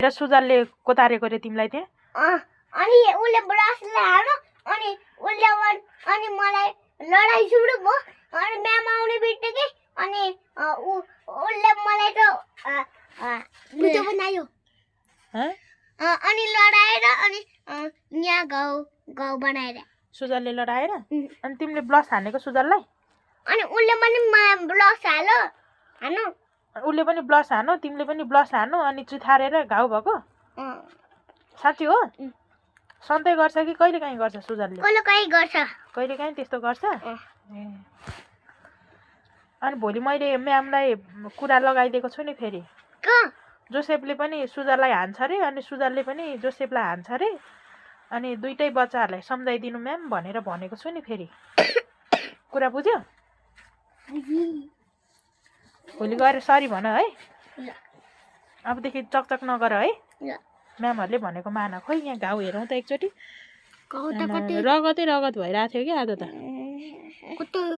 र सुजलले कोतारेको रे तिमीलाई त्यहाँ अनि उसले ब्रसले हाल्यो अनि अनि मलाई लडाई सुरु भयो अनि म्याम आउने बित्तिकै अनि उसले मलाई त भिडियो बनायो अनि लडाएर अनि यहाँ गाउँ बनाएर सुजलले लडाएर अनि तिमीले ब्लस हानेको सुजललाई अनि उसले पनि ब्लस हाल्यो हान्नु उसले पनि ब्लस हानो तिमीले पनि ब्लस हानो अनि चुथारेर घाउ भएको साँच्ची हो सधैँ गर्छ कि कहिले काहीँ गर्छ सुजलले कहिले काहीँ त्यस्तो गर्छ अनि भोलि मैले म्यामलाई कुरा लगाइदिएको छु नि फेरि जोसेफले पनि सुजललाई हान्छ अरे अनि सुजलले पनि जोसेफलाई हान्छ अरे अनि दुईटै बच्चाहरूलाई सम्झाइदिनु म्याम भनेर भनेको छु नि फेरि कुरा बुझ्यो भोलि गएर सरी भन है अबदेखि चकचक नगर है म्यामहरूले भनेको मान खोइ यहाँ घाउ हेरौँ त एकचोटि रगतै रगत भइरहेको थियो कि आज त